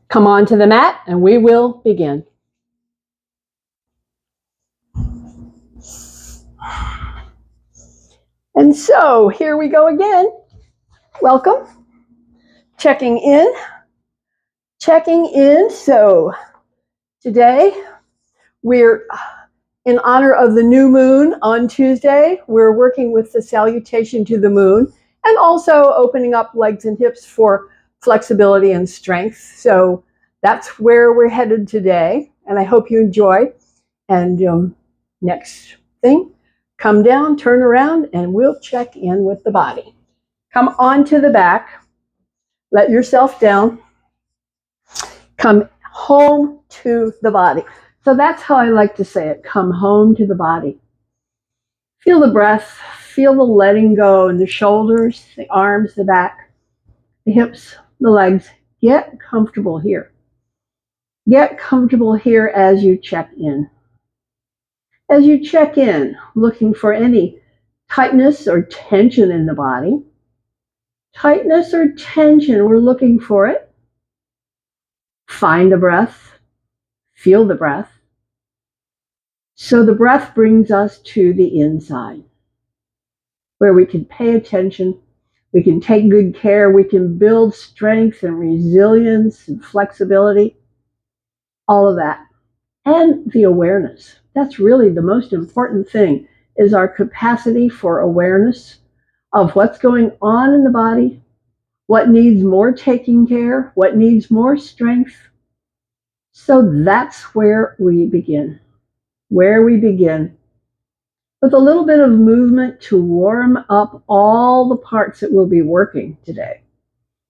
Come on to the mat and we will begin. And so here we go again. Welcome. Checking in. So today we're in honor of the new moon on Tuesday. We're working with the salutation to the moon and also opening up legs and hips for flexibility and strength. So that's where we're headed today. And I hope you enjoy. And next thing, come down, turn around, and we'll check in with the body. Come onto the back. Let yourself down. Come home to the body. So that's how I like to say it. Come home to the body. Feel the breath. Feel the letting go in the shoulders, the arms, the back, the hips, the legs. Get comfortable here. Get comfortable here as you check in. As you check in, looking for any tightness or tension in the body. Tightness or tension, we're looking for it. Find the breath. Feel the breath. So the breath brings us to the inside, where we can pay attention, we can take good care, we can build strength and resilience and flexibility, all of that. And the awareness. That's really the most important thing, is our capacity for awareness of what's going on in the body, what needs more taking care, what needs more strength. So that's where we begin. Where we begin with a little bit of movement to warm up all the parts that will be working today.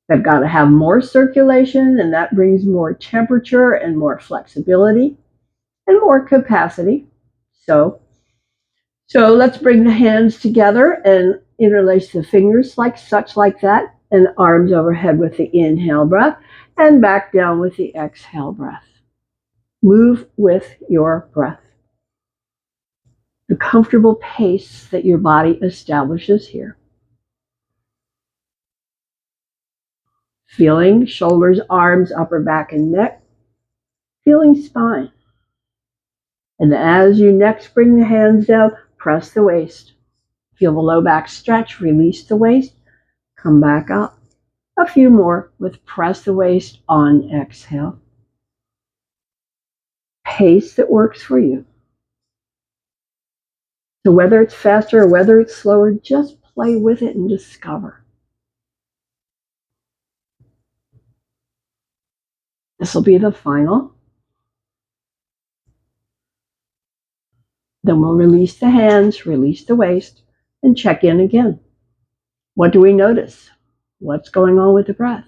They've got to have more circulation, and that brings more temperature and more flexibility and more capacity. So let's bring the hands together and interlace the fingers like that, and arms overhead with the inhale breath and back down with the exhale breath. Move with your breath. The comfortable pace that your body establishes here. Feeling shoulders, arms, upper back, and neck. Feeling spine. And as you next bring the hands down, press the waist. Feel the low back stretch, release the waist, come back up. A few more with press the waist on exhale. Pace that works for you. So whether it's faster or whether it's slower, just play with it and discover. This will be the final. Then we'll release the hands, release the waist, and check in again. What do we notice? What's going on with the breath?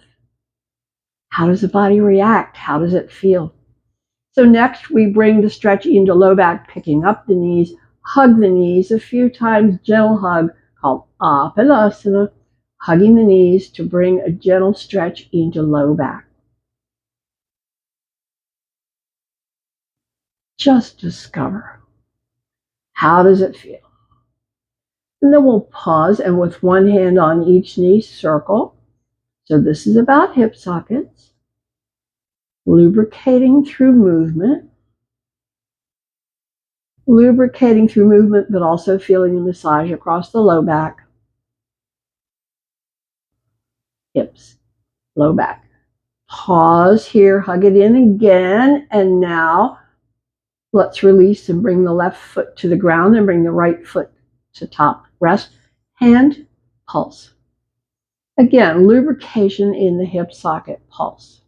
How does the body react? How does it feel? So next we bring the stretch into low back, picking up the knees, hug the knees a few times, gentle hug called Apanasana, hugging the knees to bring a gentle stretch into low back. Just discover. How does it feel? And then we'll pause and with one hand on each knee, circle. So this is about hip sockets. Lubricating through movement. Lubricating through movement, but also feeling the massage across the low back. Hips, low back. Pause here, hug it in again, and now let's release and bring the left foot to the ground and bring the right foot to top. Rest, hand, pulse. Again, lubrication in the hip socket, pulse.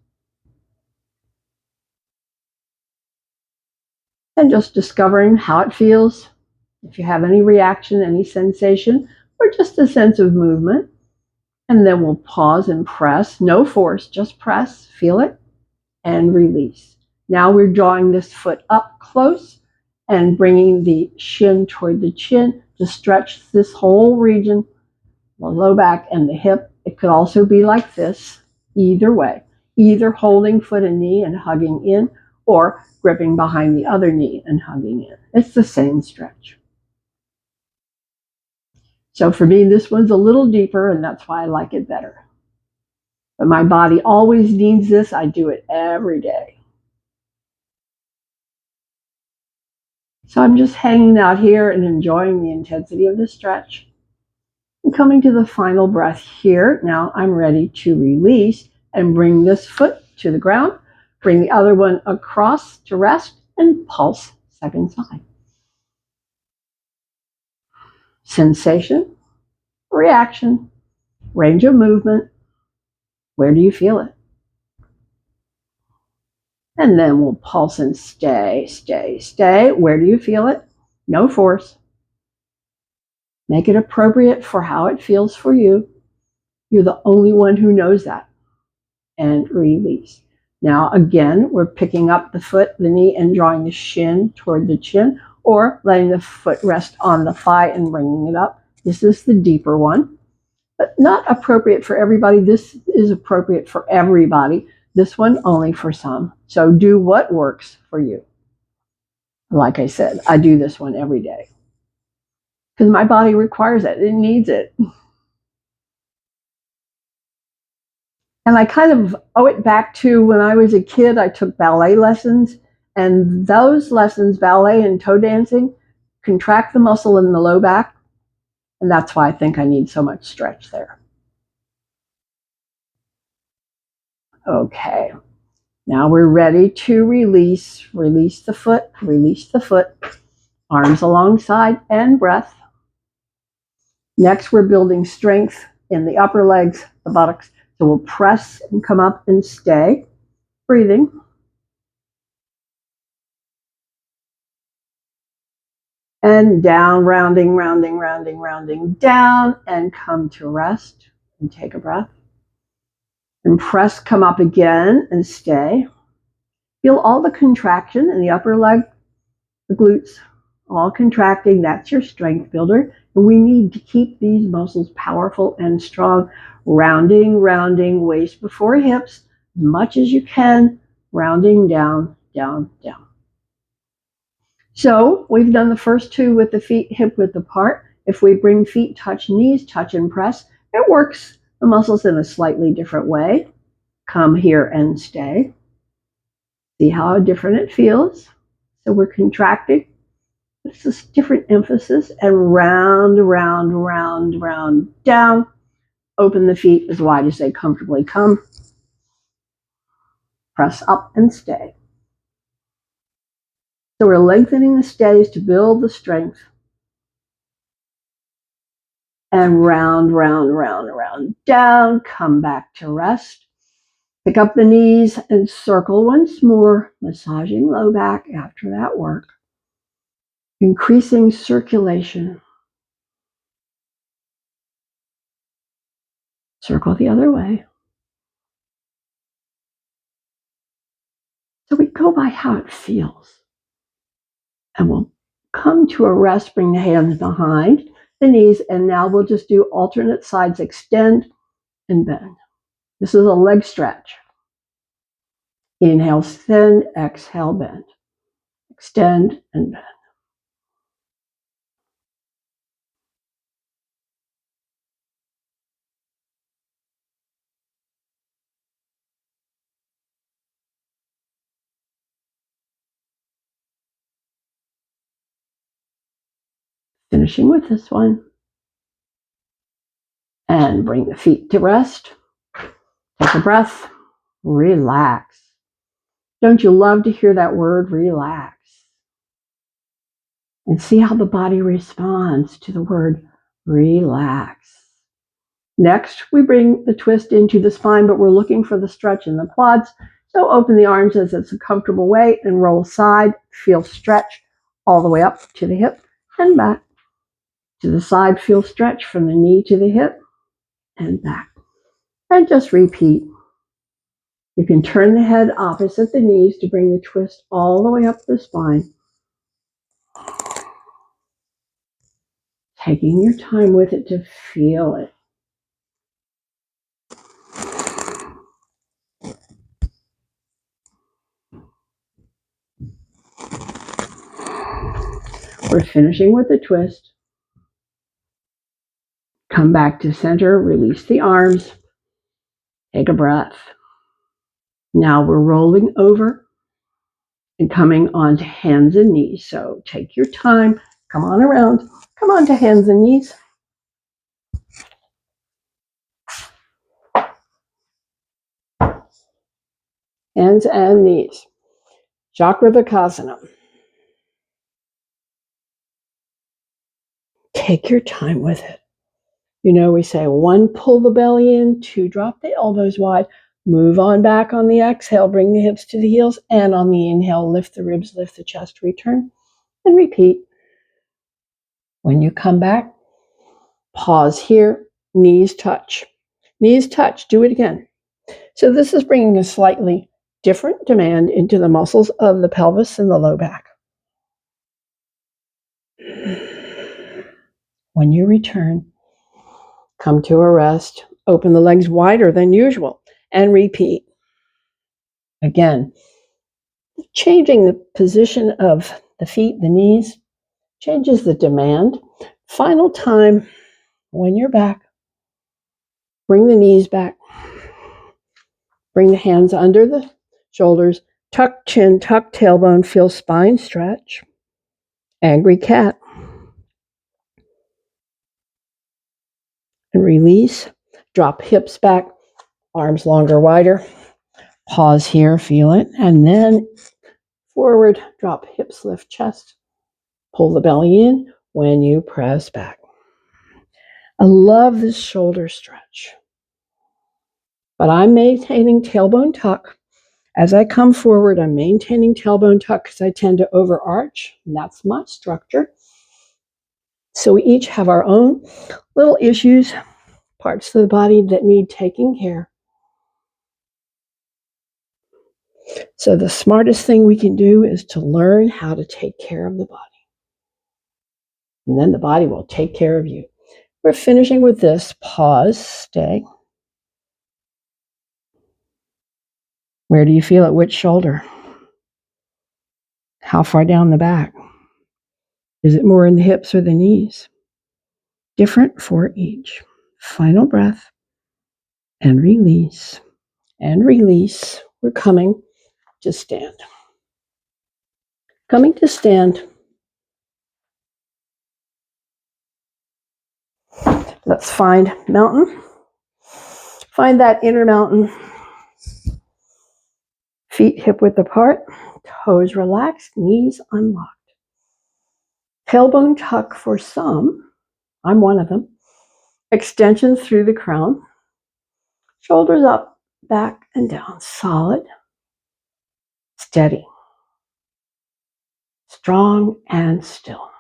And just discovering how it feels, if you have any reaction, any sensation, or just a sense of movement. And then we'll pause and press, no force, just press, feel it, and release. Now we're drawing this foot up close and bringing the shin toward the chin to stretch this whole region, the low back and the hip. It could also be like this, either way, either holding foot and knee and hugging in, or gripping behind the other knee and hugging in. It's the same stretch. So for me, this one's a little deeper, and that's why I like it better. But my body always needs this. I do it every day. So I'm just hanging out here and enjoying the intensity of the stretch. And coming to the final breath here. Now I'm ready to release and bring this foot to the ground. Bring the other one across to rest and pulse second side. Sensation, reaction, range of movement. Where do you feel it? And then we'll pulse and stay, stay, stay. Where do you feel it? No force. Make it appropriate for how it feels for you. You're the only one who knows that. And release. Now, again, we're picking up the foot, the knee, and drawing the shin toward the chin, or letting the foot rest on the thigh and bringing it up. This is the deeper one, but not appropriate for everybody. This is appropriate for everybody. This one only for some. So do what works for you. Like I said, I do this one every day because my body requires it. It needs it. And I kind of owe it back to when I was a kid. I took ballet lessons, and those lessons, ballet and toe dancing, contract the muscle in the low back. And that's why I think I need so much stretch there. Okay. Now we're ready to release. Release the foot, arms alongside, and breath. Next, we're building strength in the upper legs, the buttocks. So we'll press and come up and stay. Breathing. And down, rounding, rounding, rounding, rounding down, and come to rest and take a breath. And press, come up again and stay. Feel all the contraction in the upper leg, the glutes, all contracting. That's your strength builder. And we need to keep these muscles powerful and strong. Rounding, rounding, waist before hips, as much as you can, rounding down, down, down. So we've done the first two with the feet hip width apart. If we bring feet, touch knees, touch and press, it works the muscles in a slightly different way. Come here and stay. See how different it feels. So we're contracting. It's this different emphasis and round, round, round, round, down. Open the feet as wide as they comfortably come. Press up and stay. So we're lengthening the stays to build the strength. And round, round, round, round, down. Come back to rest. Pick up the knees and circle once more, massaging low back after that work. Increasing circulation. Circle the other way. So we go by how it feels. And we'll come to a rest, bring the hands behind the knees, and now we'll just do alternate sides, extend and bend. This is a leg stretch. Inhale, extend, exhale, bend. Extend and bend. Finishing with this one. And bring the feet to rest. Take a breath. Relax. Don't you love to hear that word, relax? And see how the body responds to the word relax. Next, we bring the twist into the spine, but we're looking for the stretch in the quads. So open the arms as it's a comfortable way and roll side. Feel stretch all the way up to the hip and back. To the side, feel stretch from the knee to the hip and back. And just repeat. You can turn the head opposite the knees to bring the twist all the way up the spine. Taking your time with it to feel it. We're finishing with the twist. Come back to center, release the arms. Take a breath. Now we're rolling over and coming onto hands and knees. So take your time. Come on around. Come on to hands and knees. Hands and knees. Chakravakasana. Take your time with it. You know, we say 1, pull the belly in, 2, drop the elbows wide, move on back on the exhale, bring the hips to the heels, and on the inhale, lift the ribs, lift the chest, return, and repeat. When you come back, pause here, knees touch. Knees touch, do it again. So this is bringing a slightly different demand into the muscles of the pelvis and the low back. When you return, come to a rest, open the legs wider than usual, and repeat. Again, changing the position of the feet, the knees, changes the demand. Final time, when you're back, bring the knees back. Bring the hands under the shoulders. Tuck chin, tuck tailbone, feel spine stretch. Angry cat. And release. Drop hips back, arms longer, wider. Pause here, feel it. And then forward, drop hips, lift chest. Pull the belly in when you press back. I love this shoulder stretch. But I'm maintaining tailbone tuck. As I come forward, I'm maintaining tailbone tuck because I tend to overarch, and that's my structure. So we each have our own little issues, parts of the body that need taking care. So the smartest thing we can do is to learn how to take care of the body. And then the body will take care of you. We're finishing with this. Pause, stay. Where do you feel it? Which shoulder? How far down the back? Is it more in the hips or the knees? Different for each. Final breath. And release. And release. We're coming to stand. Coming to stand. Let's find mountain. Find that inner mountain. Feet hip width apart. Toes relaxed. Knees unlocked. Tailbone tuck for some. I'm one of them. Extension through the crown. Shoulders up, back, and down. Solid. Steady. Strong and still.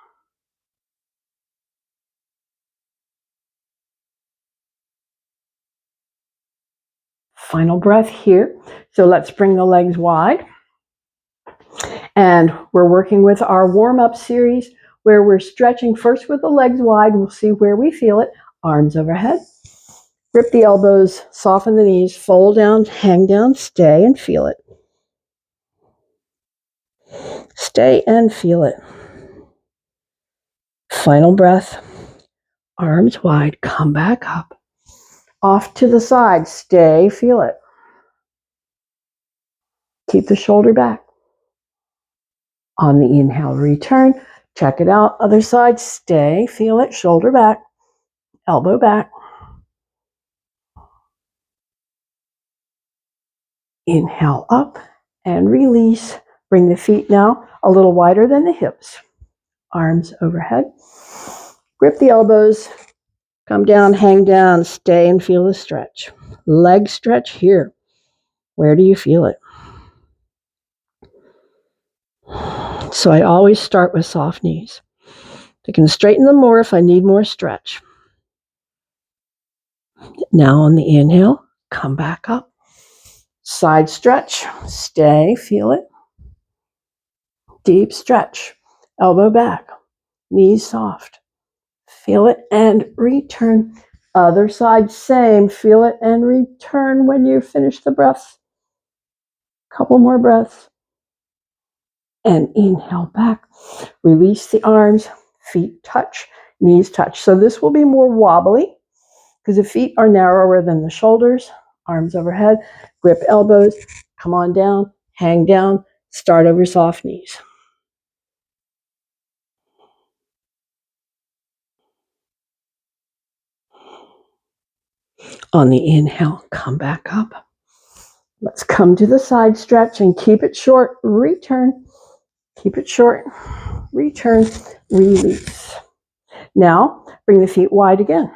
Final breath here. So let's bring the legs wide. And we're working with our warm-up series where we're stretching first with the legs wide. We'll see where we feel it. Arms overhead. Grip the elbows, soften the knees, fold down, hang down, stay and feel it. Stay and feel it. Final breath. Arms wide, come back up. Off to the side, stay, feel it. Keep the shoulder back. On the inhale, return. Check it out. Other side, stay, feel it. Shoulder back, elbow back. Inhale up and release. Bring the feet now a little wider than the hips. Arms overhead. Grip the elbows. Come down, hang down, stay and feel the stretch. Leg stretch here. Where do you feel it? So I always start with soft knees. I can straighten them more if I need more stretch. Now on the inhale, come back up. Side stretch, stay, feel it. Deep stretch, elbow back, knees soft. Feel it and return. Other side, same, feel it and return when you finish the breath. Couple more breaths. And inhale back. Release the arms, feet touch, knees touch. So this will be more wobbly because the feet are narrower than the shoulders. arms overhead, grip elbows, come on down, hang down, start over soft knees. On the inhale, come back up. Let's come to the side stretch and keep it short. Return. Keep it short. Return. Release. Now, bring the feet wide again.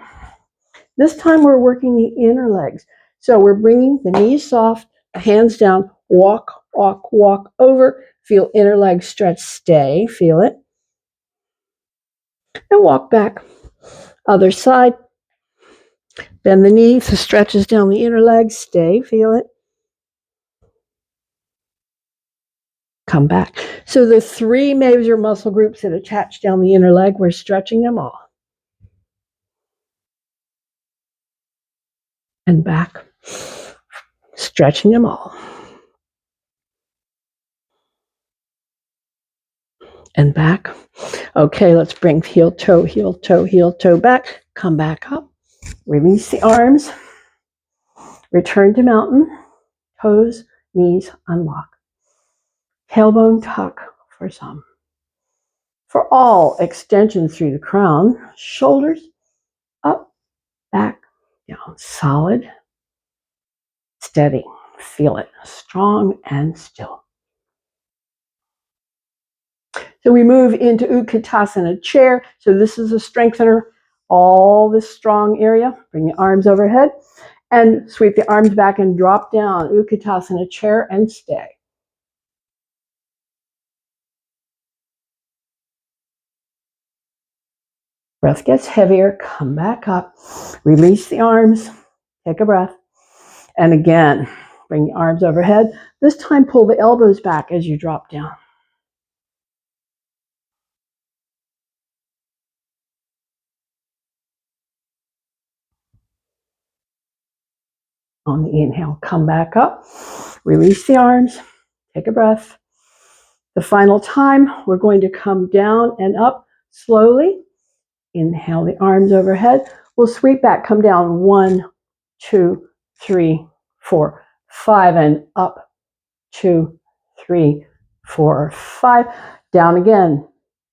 This time we're working the inner legs. So we're bringing the knees soft, hands down, walk, walk, walk over. Feel inner leg stretch. Stay. Feel it. And walk back. Other side. Bend the knees. Stretches down the inner leg. Stay. Feel it. Come back. So the three major muscle groups that attach down the inner leg, we're stretching them all. And back. Stretching them all. And back. Okay, let's bring heel, toe, heel, toe, heel, toe back. Come back up. Release the arms. Return to mountain. Toes, knees, unlock. Tailbone tuck for some. For all, extension through the crown. Shoulders up, back, down. Solid, steady. Feel it. Strong and still. So we move into Utkatasana chair. So this is a strengthener. All this strong area. Bring the arms overhead and sweep the arms back and drop down. Utkatasana chair and stay. Breath gets heavier. Come back up. Release the arms. Take a breath. And again, bring the arms overhead. This time pull the elbows back as you drop down. On the inhale, come back up. Release the arms. Take a breath. The final time, we're going to come down and up slowly. Inhale the arms overhead. We'll sweep back, come down. 1, 2, 3, 4, 5, and up. 2, 3, 4, 5. Down again.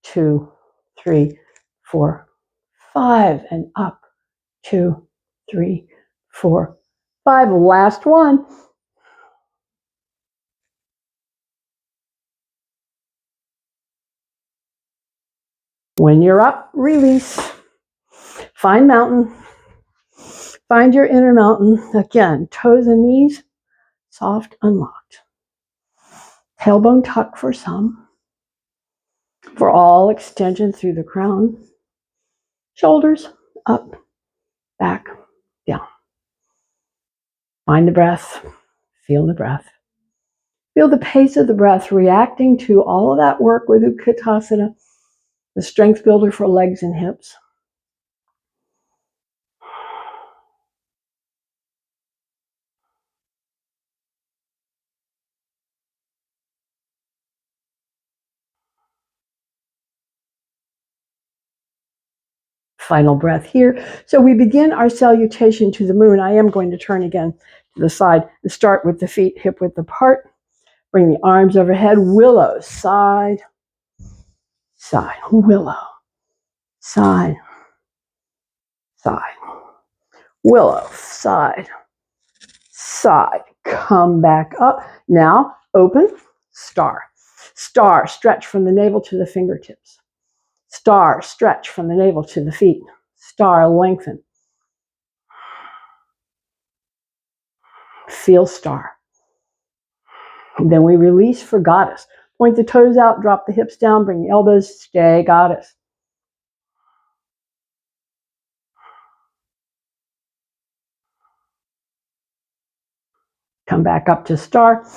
2, 3, 4, 5, and up. 2, 3, 4, 5. Last one. When you're up, release. Find mountain. Find your inner mountain. Again, toes and knees, soft, unlocked. Tailbone tuck for some. For all, extension through the crown. Shoulders up, back, down. Find the breath. Feel the breath. Feel the pace of the breath reacting to all of that work with Utkatasana, the strength builder for legs and hips. Final breath here. So we begin our salutation to the moon. I am going to turn again to the side and start with the feet hip width apart. Bring the arms overhead. Willow, side, side. Willow, side, side. Willow, side, side. Come back up. Now open, star. Star, stretch from the navel to the fingertips. Star, stretch from the navel to the feet. Star, lengthen. Feel star. And then we release for goddess. Point the toes out, drop the hips down, bring the elbows, stay goddess. Come back up to star.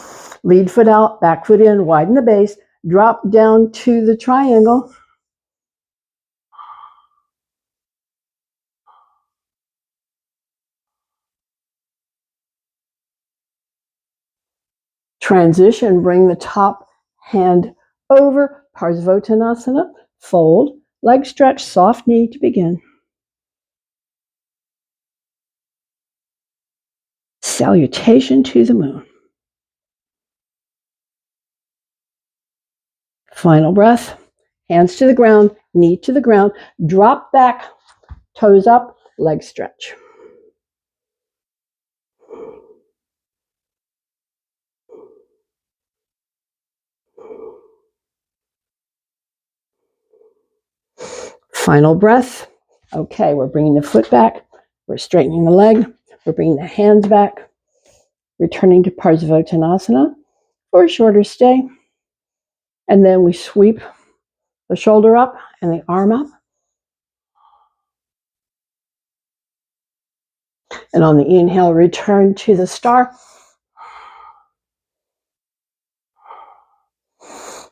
Lead foot out, back foot in, widen the base. Drop down to the triangle. Transition, bring the top hand over, Parsvottanasana, fold, leg stretch, soft knee to begin. Salutation to the moon. Final breath. Hands to the ground, knee to the ground. Drop back, toes up, leg stretch. Final breath. Okay, we're bringing the foot back. We're straightening the leg. We're bringing the hands back. Returning to Parsvottanasana for a shorter stay. And then we sweep the shoulder up and the arm up. And on the inhale, return to the star.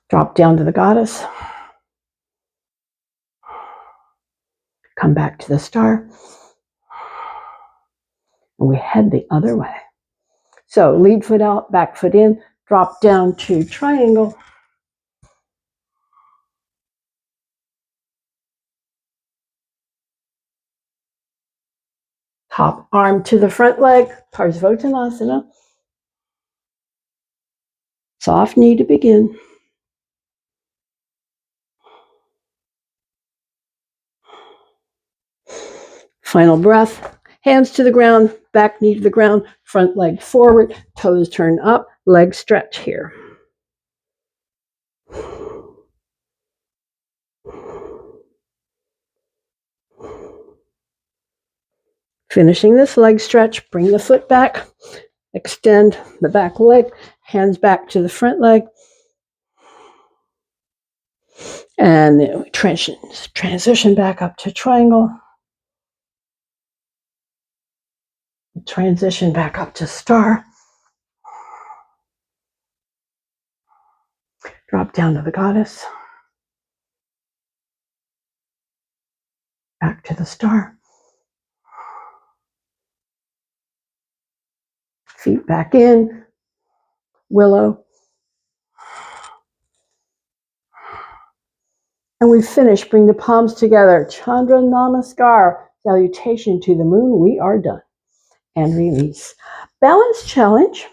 Drop down to the goddess. Come back to the star. And we head the other way. So lead foot out, back foot in, drop down to triangle. Top arm to the front leg, Parsvottanasana. Soft knee to begin. Final breath. Hands to the ground, back knee to the ground, front leg forward, toes turn up, leg stretch here. Finishing this leg stretch, bring the foot back, extend the back leg, hands back to the front leg, and then we transition back up to triangle. Transition back up to star. Drop down to the goddess. Back to the star. Feet back in. Willow. And we finish. Bring the palms together. Chandra Namaskar. Salutation to the moon. We are done. And release. Balance challenge.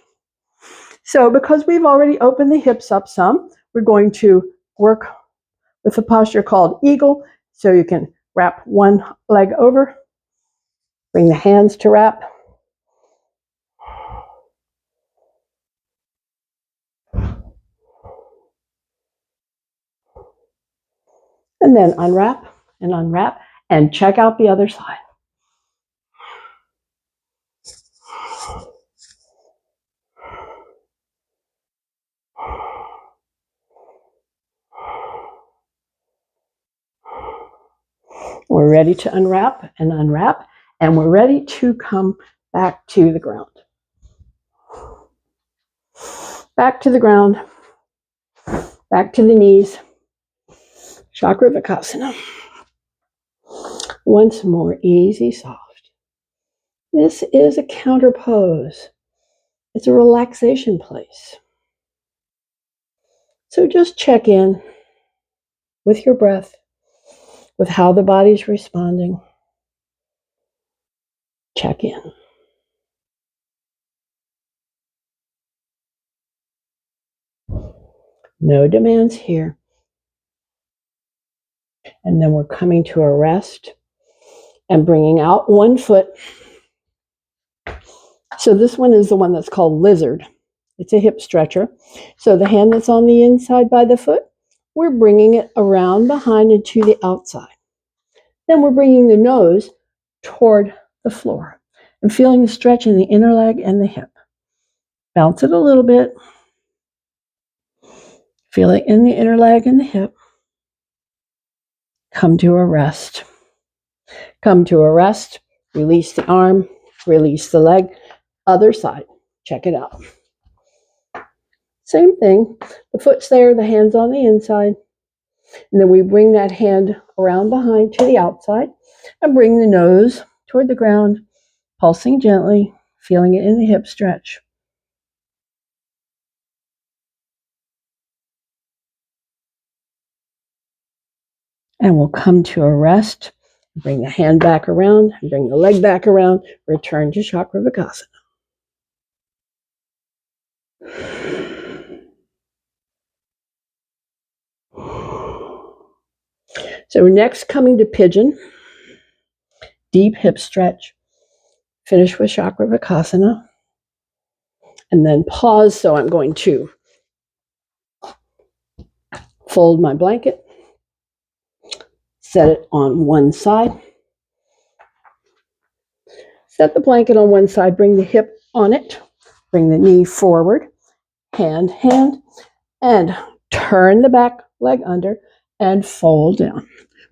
So because we've already opened the hips up some, we're going to work with a posture called eagle. So you can wrap one leg over. Bring the hands to wrap. And then unwrap and check out the other side. We're ready to unwrap, and we're ready to come back to the ground. Back to the ground, back to the knees. Chakravakasana. Once more, easy, soft. This is a counter pose. It's a relaxation place. So just check in with your breath, with how the body's responding. Check in. No demands here. And then we're coming to a rest and bringing out one foot. So this one is the one that's called lizard. It's a hip stretcher. So the hand that's on the inside by the foot, we're bringing it around behind and to the outside. Then we're bringing the nose toward the floor and feeling the stretch in the inner leg and the hip. Bounce it a little bit. Feel it in the inner leg and the hip. Come to a rest. Come to a rest. Release the arm. Release the leg. Other side. Check it out. Same thing. The foot's there, the hand's on the inside. And then we bring that hand around behind to the outside and bring the nose toward the ground, pulsing gently, feeling it in the hip stretch. And we'll come to a rest. Bring the hand back around, bring the leg back around, return to Chakravakasana. So we're next coming to pigeon. Deep hip stretch. Finish with Chakravarkasana. And then pause. So I'm going to fold my blanket. Set it on one side. Set the blanket on one side. Bring the hip on it. Bring the knee forward. Hand, and turn the back leg under and fold down.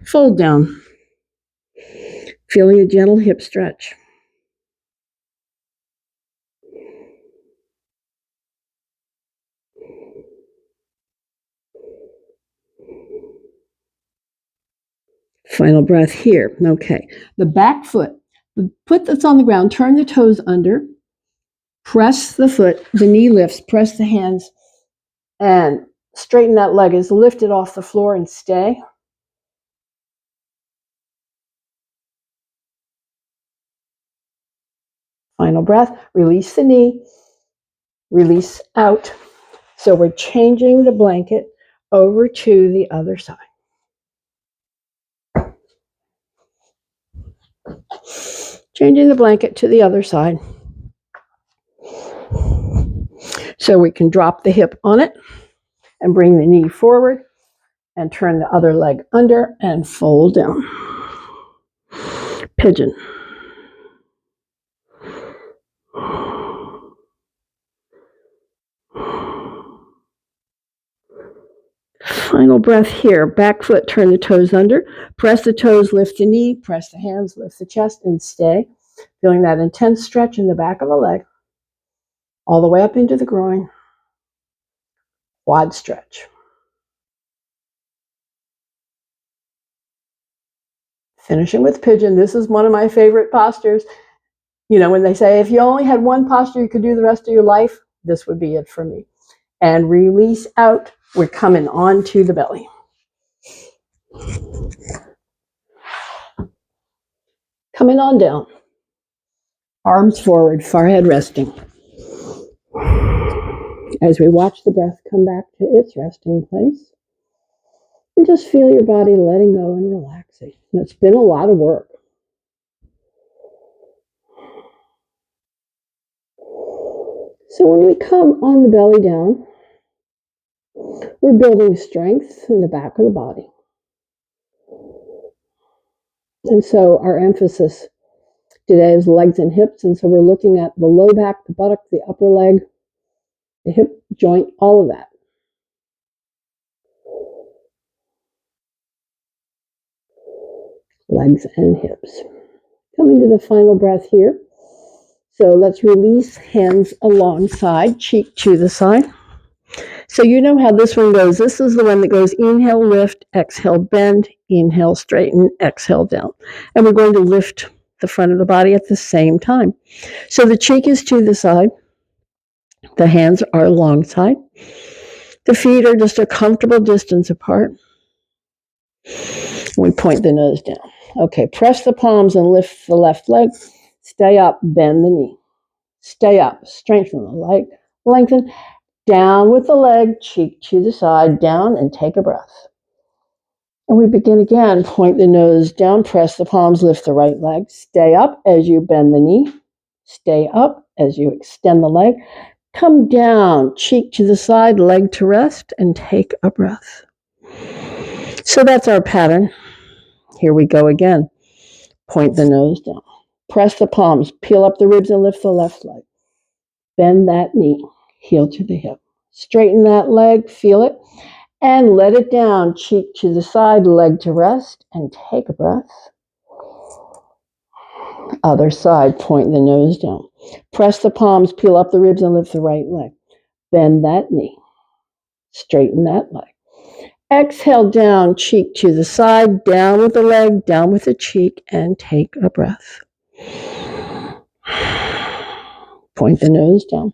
Fold down. Feeling a gentle hip stretch. Final breath here. Okay. The back foot, the foot that's on the ground, turn the toes under. Press the foot, the knee lifts, press the hands, and straighten that leg as lifted off the floor and stay. Final breath. Release the knee. Release out. So we're changing the blanket over to the other side. Changing the blanket to the other side. So we can drop the hip on it and bring the knee forward and turn the other leg under and fold down. Pigeon. Final breath here. Back foot, turn the toes under. Press the toes, lift the knee. Press the hands, lift the chest, and stay. Feeling that intense stretch in the back of the leg. All the way up into the groin. Quad stretch. Finishing with pigeon. This is one of my favorite postures. You know, when they say, if you only had one posture you could do the rest of your life, this would be it for me. And release out. We're coming onto the belly. Coming on down. Arms forward, forehead resting. As we watch the breath come back to its resting place. And just feel your body letting go and relaxing. It's been a lot of work. So when we come on the belly down, we're building strength in the back of the body. And so our emphasis today is legs and hips. And so we're looking at the low back, the buttock, the upper leg, the hip joint, all of that. Legs and hips. Coming to the final breath here. So let's release hands alongside, cheek to the side. So you know how this one goes. This is the one that goes inhale, lift, exhale, bend, inhale, straighten, exhale, down. And we're going to lift the front of the body at the same time. So the cheek is to the side. The hands are alongside. The feet are just a comfortable distance apart. We point the nose down. Okay, press the palms and lift the left leg. Stay up, bend the knee. Stay up, strengthen the leg, lengthen. Down with the leg, cheek to the side, down, and take a breath. And we begin again. Point the nose down, press the palms, lift the right leg. Stay up as you bend the knee. Stay up as you extend the leg. Come down, cheek to the side, leg to rest, and take a breath. So that's our pattern. Here we go again. Point the nose down. Press the palms, peel up the ribs, and lift the left leg. Bend that knee, heel to the hip. Straighten that leg, feel it, and let it down, cheek to the side, leg to rest, and take a breath. Other side, point the nose down. Press the palms, peel up the ribs, and lift the right leg. Bend that knee. Straighten that leg. Exhale down, cheek to the side, down with the leg, down with the cheek, and take a breath. Point the nose down.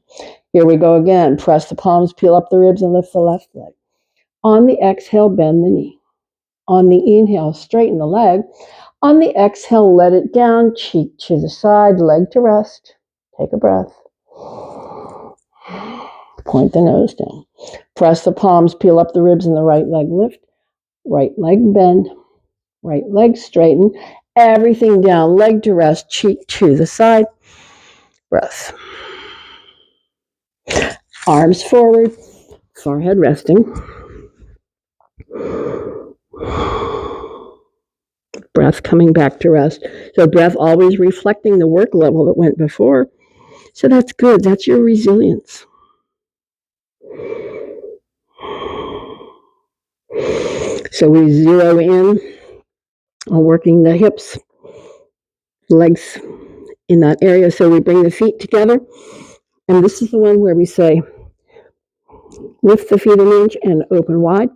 Here we go again. Press the palms, peel up the ribs, and lift the left leg. On the exhale, bend the knee. On the inhale, straighten the leg. On the exhale, let it down, cheek to the side, leg to rest. Take a breath. Point the nose down. Press the palms, peel up the ribs in the right leg, lift. Right leg bend. Right leg straighten. Everything down, leg to rest, cheek to the side. Breath. Arms forward, forehead resting. Breath coming back to rest. So breath always reflecting the work level that went before. So that's good. That's your resilience. So we zero in on working the hips, legs in that area. So we bring the feet together. And this is the one where we say, lift the feet an inch and open wide.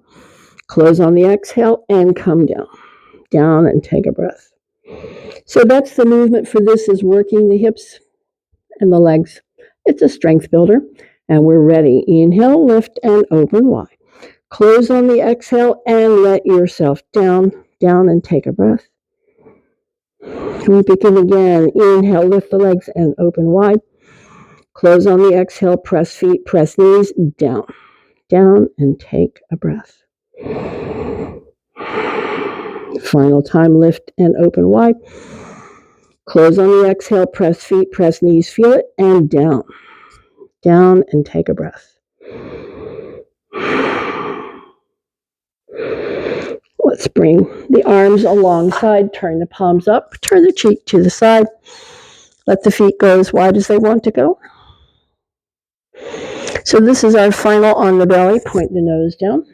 Close on the exhale and come down. Down and take a breath. So that's the movement for this, is working the hips and the legs. It's a strength builder. And we're ready. Inhale, lift, and open wide. Close on the exhale and let yourself down, down, and take a breath. We begin again. Inhale, lift the legs and open wide. Close on the exhale, press feet, press knees, down, down, and take a breath. Final time, lift and open wide. Close on the exhale, press feet, press knees, feel it, and down, down, and take a breath. Let's bring the arms alongside, turn the palms up, turn the cheek to the side. Let the feet go as wide as they want to go. So this is our final on the belly. Point the nose down.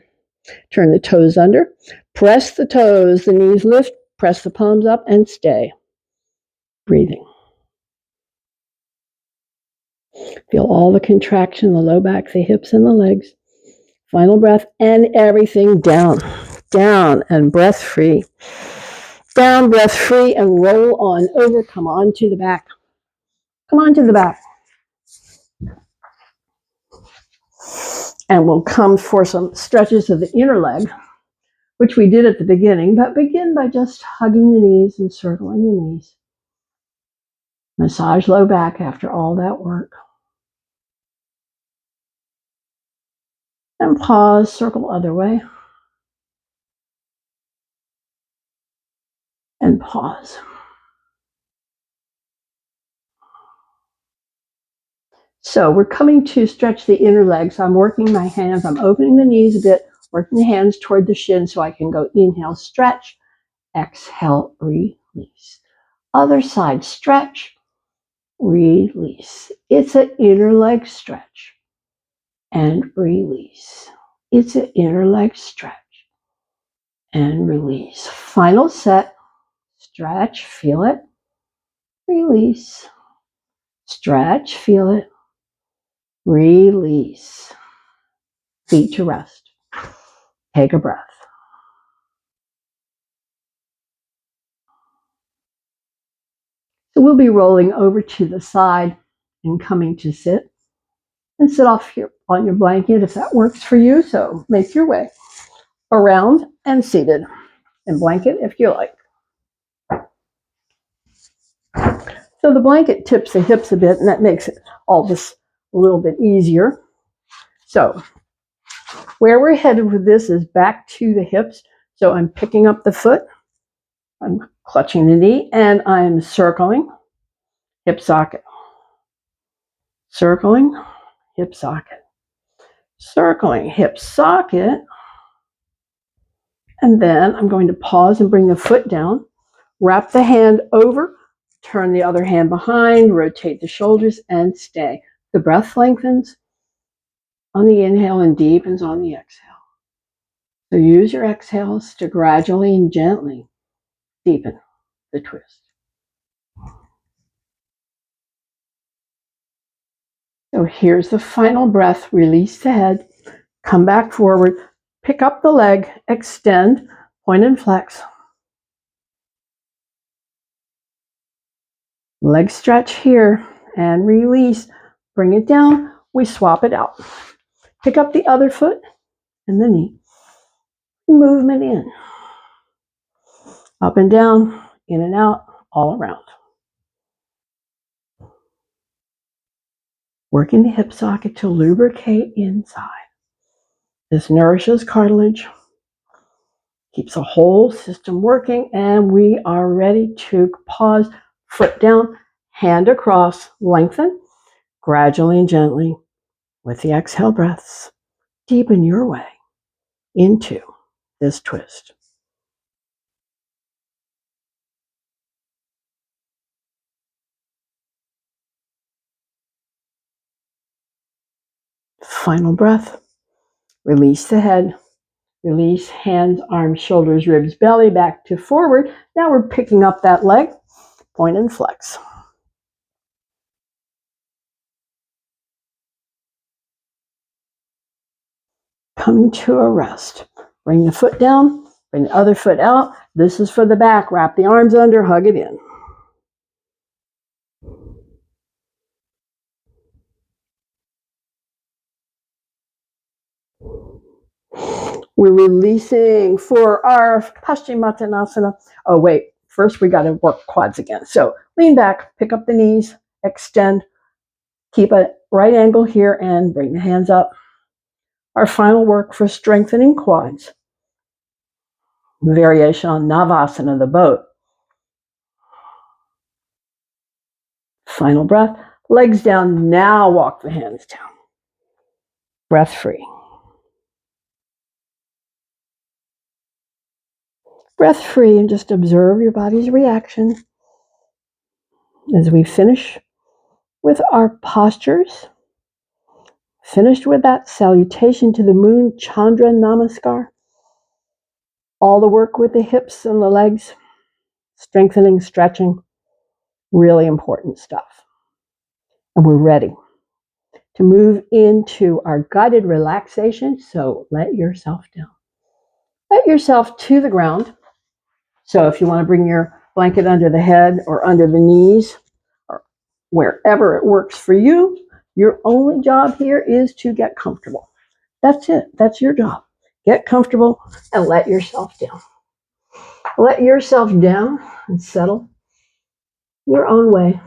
Turn the toes under. Press the toes, the knees lift. Press the palms up and stay. Breathing. Feel all the contraction, the low back, the hips, and the legs. Final breath and everything down. Down and breath free. Down, breath free, and roll on over. Come on to the back. Come on to the back. And we'll come for some stretches of the inner leg, which we did at the beginning, but begin by just hugging the knees and circling the knees. Massage low back after all that work. And pause, circle other way. And pause. So we're coming to stretch the inner legs. I'm working my hands. I'm opening the knees a bit, working the hands toward the shin so I can go inhale, stretch, exhale, release. Other side, stretch, release. It's an inner leg stretch and release. It's an inner leg stretch and release. Final set, stretch, feel it, release. Stretch, feel it, release. Feet to rest. Take a breath. So we'll be rolling over to the side and coming to sit. And sit off here on your blanket if that works for you. So make your way around and seated. And blanket if you like. So the blanket tips the hips a bit, and that makes it all this a little bit easier. So where we're headed with this is back to the hips. So I'm picking up the foot, I'm clutching the knee, and I'm circling, hip socket. Circling, hip socket. Circling, hip socket. And then I'm going to pause and bring the foot down, wrap the hand over, turn the other hand behind, rotate the shoulders, and stay. The breath lengthens on the inhale and deepens on the exhale. So use your exhales to gradually and gently deepen the twist. So here's the final breath. Release the head, come back forward, pick up the leg, extend, point and flex. Leg stretch here and release. Bring it down. We swap it out. Pick up the other foot and the knee. Movement in. Up and down, in and out, all around. working the hip socket to lubricate inside. This nourishes cartilage, keeps the whole system working, and we are ready to pause, foot down, hand across, lengthen, gradually and gently, with the exhale breaths, deepen your way into this twist. Final breath. Release the head. Release hands, arms, shoulders, ribs, belly back to forward. Now we're picking up that leg. Point and flex. Coming to a rest. Bring the foot down. Bring the other foot out. This is for the back. Wrap the arms under. Hug it in. We're releasing for our Paschimottanasana. Oh, wait. First, we got to work quads again. So lean back, pick up the knees, extend, keep a right angle here, and bring the hands up. Our final work for strengthening quads. Variation on Navasana, the boat. Final breath. Legs down. Now walk the hands down. Breath free. Breath free, and just observe your body's reaction as we finish with our postures. Finished with that salutation to the moon, Chandra Namaskar. All the work with the hips and the legs, strengthening, stretching, really important stuff. And we're ready to move into our guided relaxation. So let yourself down. Let yourself to the ground. So if you want to bring your blanket under the head or under the knees, or wherever it works for you, your only job here is to get comfortable. That's it. That's your job. Get comfortable and let yourself down. Let yourself down and settle your own way.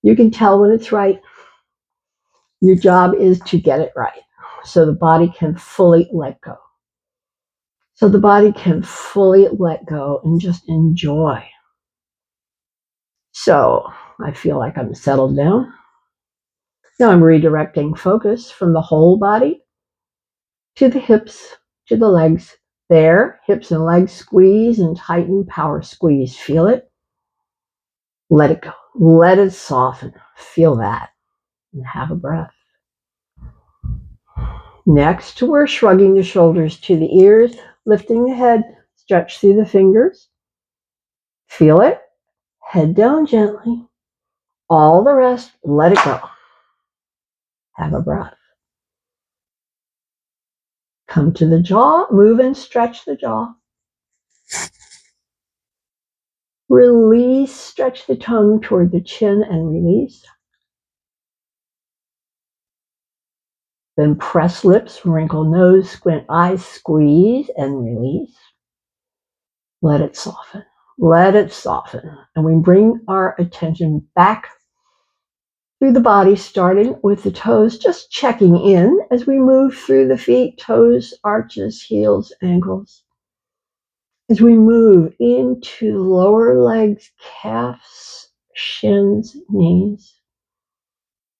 You can tell when it's right. Your job is to get it right so the body can fully let go. So the body can fully let go and just enjoy. So I feel like I'm settled down. Now I'm redirecting focus from the whole body to the hips, to the legs. There, hips and legs squeeze and tighten, power squeeze. Feel it? Let it go. Let it soften. Feel that. And have a breath. Next, we're shrugging the shoulders to the ears, lifting the head, stretch through the fingers. Feel it? Head down gently. All the rest, let it go. Have a breath. Come to the jaw, move and stretch the jaw. Release, stretch the tongue toward the chin and release. Then press lips, wrinkle nose, squint eyes, squeeze and release. Let it soften. Let it soften. And we bring our attention back through the body, starting with the toes, just checking in as we move through the feet, toes, arches, heels, ankles. As we move into lower legs, calves, shins, knees.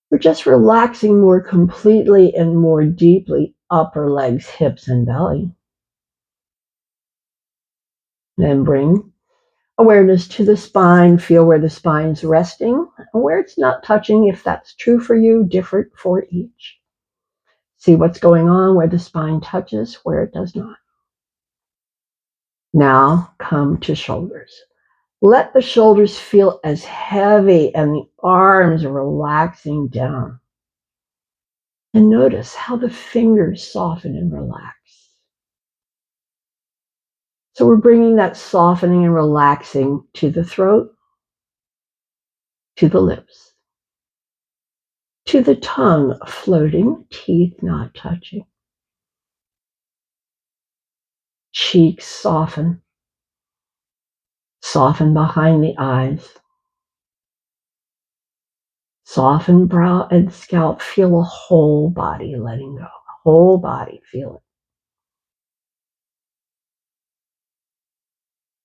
We're just relaxing more completely and more deeply upper legs, hips, and belly. Then bring awareness to the spine. Feel where the spine's resting and where it's not touching, if that's true for you, different for each. See what's going on where the spine touches, where it does not. Now come to shoulders. Let the shoulders feel as heavy and the arms are relaxing down. And notice how the fingers soften and relax. So we're bringing that softening and relaxing to the throat, to the lips, to the tongue, floating, teeth not touching. Cheeks soften, soften behind the eyes, Soften brow and scalp. Feel the whole body letting go. Whole body, feel it.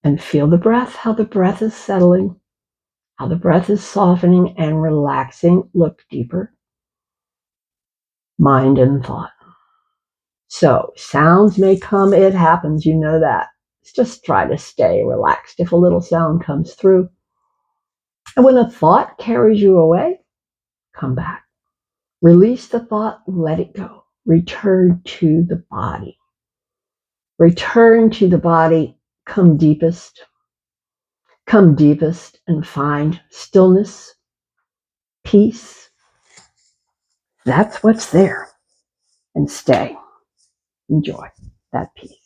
And feel the breath, how the breath is settling, how the breath is softening and relaxing. Look deeper. Mind and thought. So sounds may come, it happens, you know that. Just try to stay relaxed if a little sound comes through. And when a thought carries you away, come back. Release the thought, let it go. Return to the body. Return to the body, come deepest. Come deepest and find stillness, peace. That's what's there. And stay. Enjoy that peace.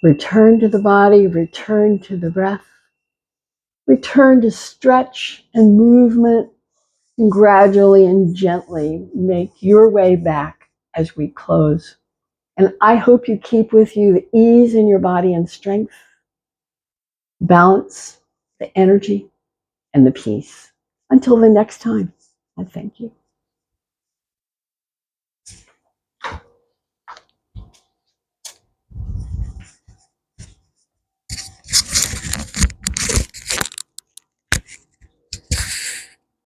Return to the body, return to the breath, return to stretch and movement, and gradually and gently make your way back as we close. And I hope you keep with you the ease in your body and strength, balance, the energy, and the peace. Until the next time, I thank you.